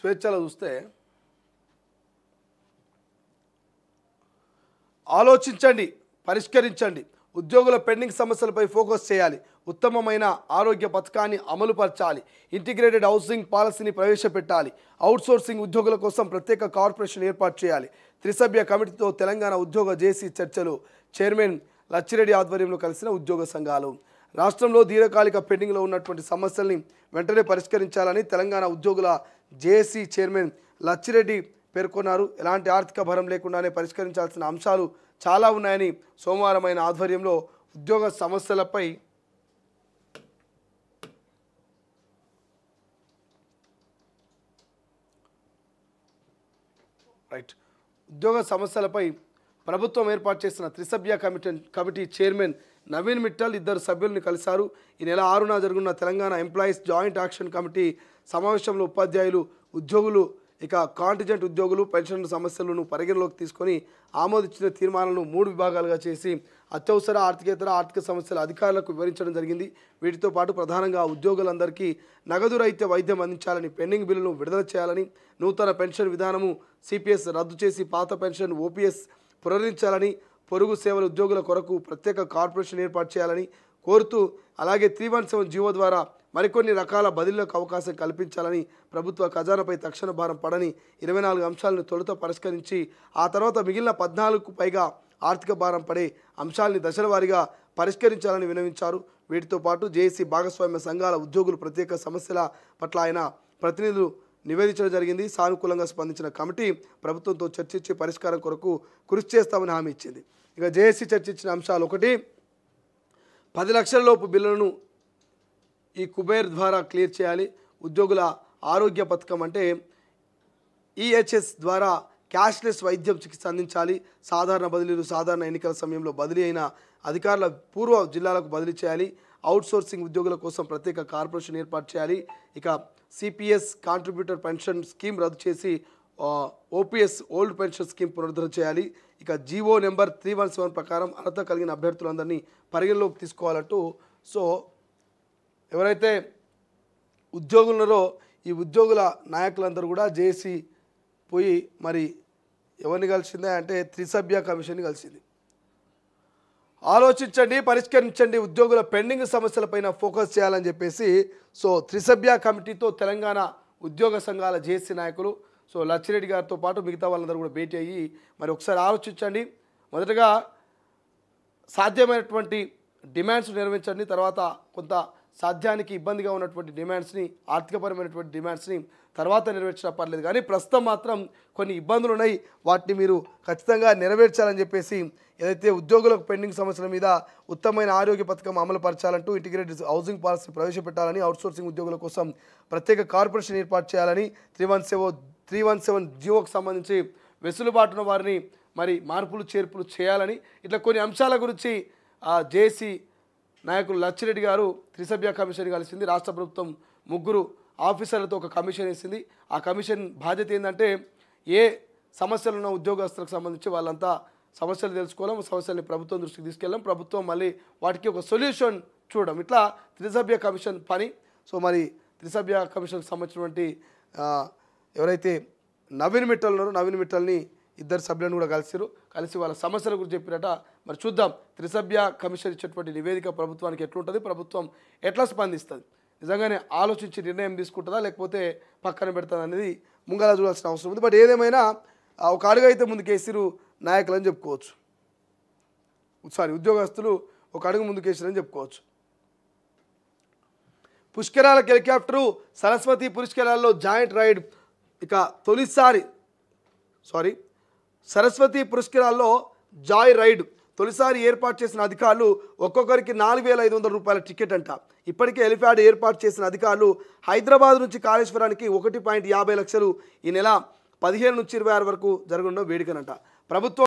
స్వేచ్ఛలో చూస్తే ఆలోచించండి, పరిష్కరించండి, ఉద్యోగుల పెండింగ్ సమస్యలపై ఫోకస్ చేయాలి, ఉత్తమమైన ఆరోగ్య పథకాన్ని అమలుపరచాలి, ఇంటిగ్రేటెడ్ హౌసింగ్ పాలసీని ప్రవేశపెట్టాలి, అవుట్సోర్సింగ్ ఉద్యోగుల కోసం ప్రత్యేక కార్పొరేషన్ ఏర్పాటు చేయాలి. త్రిసభ్య కమిటీతో తెలంగాణ ఉద్యోగ జేసీ చర్చలు. చైర్మన్ లచ్చిరెడ్డి ఆధ్వర్యంలో కలిసిన ఉద్యోగ సంఘాలు. రాష్ట్రంలో దీర్ఘకాలిక పెండింగ్లో ఉన్నటువంటి సమస్యల్ని వెంటనే పరిష్కరించాలని తెలంగాణ ఉద్యోగుల జేసీ చైర్మన్ లచ్చిరెడ్డి పేర్కొన్నారు. ఎలాంటి ఆర్థిక భారం లేకుండానే పరిష్కరించాల్సిన అంశాలు చాలా ఉన్నాయని సోమవారం ఆయన ఆధ్వర్యంలో ఉద్యోగ సమస్యలపై ప్రభుత్వం ఏర్పాటు చేసిన త్రిసభ్య కమిటీ చైర్మన్ నవీన్ మిట్టల్ ఇద్దరు సభ్యులను కలిశారు. ఈ నెల 6న జరుగుతున్న Telangana employees joint action committee సమావేశంలో ఉపాధ్యాయులు, ఉద్యోగులు, ఇక కాంటిజెంట్ ఉద్యోగులు పెన్షన్ సమస్యలను పరిగణలోకి తీసుకొని ఆమోదించిన తీర్మానాలను 3 విభాగాలుగా చేసి అత్యవసర, ఆర్థికేతర, ఆర్థిక సమస్యల అధికారులకు వివరించడం జరిగింది. వీటితో పాటు ప్రధానంగా ఉద్యోగులందరికీ నగదు రహిత వైద్యం అందించాలని, పెండింగ్ బిల్లును విడుదల చేయాలని, నూతన పెన్షన్ విధానము సిపిఎస్ రద్దు చేసి పాత పెన్షన్ ఓపీఎస్ పునరుద్ధరించాలని, పొరుగు సేవల ఉద్యోగుల కొరకు ప్రత్యేక కార్పొరేషన్ ఏర్పాటు చేయాలని కోరుతూ, అలాగే 317 జీవో ద్వారా మరికొన్ని రకాల బదిలీలకు అవకాశం కల్పించాలని, ప్రభుత్వ ఖజానాపై తక్షణ భారం పడని 24 అంశాలను తొలుత పరిష్కరించి ఆ తర్వాత మిగిలిన 14కు పైగా ఆర్థిక భారం పడే అంశాలని దశల వారీగా పరిష్కరించాలని విన్నవించారు. వీటితో పాటు జేఏసీ భాగస్వామ్య సంఘాల ఉద్యోగులు ప్రత్యేక సమస్యల పట్ల ఆయన ప్రతినిధులు నివేదించడం జరిగింది. సానుకూలంగా స్పందించిన కమిటీ ప్రభుత్వంతో చర్చించి పరిష్కారం కొరకు కృషి చేస్తామని హామీ ఇచ్చింది. ఇక జేఏసీ చర్చించిన అంశాలు: 1, 10 లక్షల లోపు బిల్లులను ఈ కుబేర్ ద్వారా క్లియర్ చేయాలి. ఉద్యోగుల ఆరోగ్య పథకం అంటే ఈహెచ్ఎస్ ద్వారా క్యాష్లెస్ వైద్యం చికిత్స అందించాలి. సాధారణ బదిలీలు సాధారణ ఎన్నికల సమయంలో బదిలీ అయిన అధికారుల పూర్వ జిల్లాలకు బదిలీ చేయాలి. అవుట్సోర్సింగ్ ఉద్యోగుల కోసం ప్రత్యేక కార్పొరేషన్ ఏర్పాటు చేయాలి. ఇక సిపిఎస్ కాంట్రిబ్యూటర్ పెన్షన్ స్కీమ్ రద్దు చేసి ఓపీఎస్ ఓల్డ్ పెన్షన్ స్కీమ్ పునరుద్ధరణ చేయాలి. ఇక జీవో నెంబర్ 317 ప్రకారం అర్హత కలిగిన అభ్యర్థులందరినీ పరిగణలోకి తీసుకోవాలంటూ, సో ఎవరైతే ఉద్యోగులు ఉన్నారో ఈ ఉద్యోగుల నాయకులందరూ కూడా జేఏసీ పోయి మరి ఎవరిని కలిసిందే అంటే త్రిసభ్య కమిషన్ని కలిసింది. ఆలోచించండి, పరిష్కరించండి, ఉద్యోగుల పెండింగ్ సమస్యలపైన ఫోకస్ చేయాలని చెప్పేసి సో త్రిసభ్య కమిటీతో తెలంగాణ ఉద్యోగ సంఘాల జేఏసీ నాయకులు సో లచ్చిరెడ్డి గారితో పాటు మిగతా వాళ్ళందరూ కూడా భేటీ అయ్యి మరి ఒకసారి ఆలోచించండి. మొదటగా సాధ్యమైనటువంటి డిమాండ్స్ నెరవేర్చండి. తర్వాత కొంత సాధ్యానికి ఇబ్బందిగా ఉన్నటువంటి డిమాండ్స్ని, ఆర్థికపరమైనటువంటి డిమాండ్స్ని తర్వాత నెరవేర్చినా పర్లేదు, కానీ ప్రస్తుతం మాత్రం కొన్ని ఇబ్బందులు ఉన్నాయి, వాటిని మీరు ఖచ్చితంగా నెరవేర్చాలని చెప్పేసి ఏదైతే ఉద్యోగులకు పెండింగ్ సమస్యల మీద ఉత్తమమైన ఆరోగ్య పథకం అమలుపరచాలంటూ ఇంటిగ్రేటెడ్ హౌసింగ్ పాలసీ ప్రవేశపెట్టాలని, అవుట్సోర్సింగ్ ఉద్యోగుల కోసం ప్రత్యేక కార్పొరేషన్ ఏర్పాటు చేయాలని, 317 జీవోకు సంబంధించి వెసులుబాటున వారిని మరి మార్పులు చేర్పులు చేయాలని, ఇట్లా కొన్ని అంశాల గురించి జేఏసీ నాయకులు లచ్చిరెడ్డి గారు త్రిసభ్య కమిషన్ కలిసింది. రాష్ట్ర ప్రభుత్వం 3 ఆఫీసర్లతో ఒక కమిషన్ వేసింది. ఆ కమిషన్ బాధ్యత ఏంటంటే ఏ సమస్యలు ఉన్న ఉద్యోగస్తులకు సంబంధించి వాళ్ళంతా సమస్యలు తెలుసుకోవడం, సమస్యల్ని ప్రభుత్వం దృష్టికి తీసుకెళ్ళడం, ప్రభుత్వం మళ్ళీ వాటికి ఒక సొల్యూషన్ చూడడం, ఇట్లా త్రిసభ్య కమిషన్ పని. సో మరి త్రిసభ్య కమిషన్కి సంబంధించినటువంటి ఎవరైతే నవీన్ మిట్టల్ ఉన్నారో నవీన్ మిట్టల్ని ఇద్దరు సభ్యులను కూడా కలిసి వాళ్ళ సమస్యల గురించి చెప్పినట. మరి చూద్దాం త్రిసభ్య కమిషన్ ఇచ్చేటువంటి నివేదిక ప్రభుత్వానికి ఎట్లుంటుంది, ప్రభుత్వం ఎట్లా స్పందిస్తుంది, నిజంగానే ఆలోచించి నిర్ణయం తీసుకుంటుందా లేకపోతే పక్కన పెడుతుంది అనేది ముంగల చూడాల్సిన అవసరం ఉంది. బట్ ఏదేమైనా ఒక అడుగు అయితే ముందుకేసిరు నాయకులు అని చెప్పుకోవచ్చు, ఉద్యోగస్తులు ఒక అడుగు ముందుకేసిరని చెప్పుకోవచ్చు. పుష్కరాలకు హెలికాప్టరు, సరస్వతి పుష్కరాల్లో జాయింట్ రైడ్. ఇక సరస్వతి పుష్కరాల్లో జాయ్ రైడ్ తొలిసారి ఏర్పాటు చేసిన అధికారులు ఒక్కొక్కరికి 4,500 రూపాయల టికెట్ అంట. ఇప్పటికే హెలిప్యాడ్ ఏర్పాటు చేసిన అధికారులు హైదరాబాద్ నుంచి కాళేశ్వరానికి 1.50 లక్షలు ఈ నెల 15 నుంచి 26 వరకు జరగనున్న వేడుకనంట. ప్రభుత్వం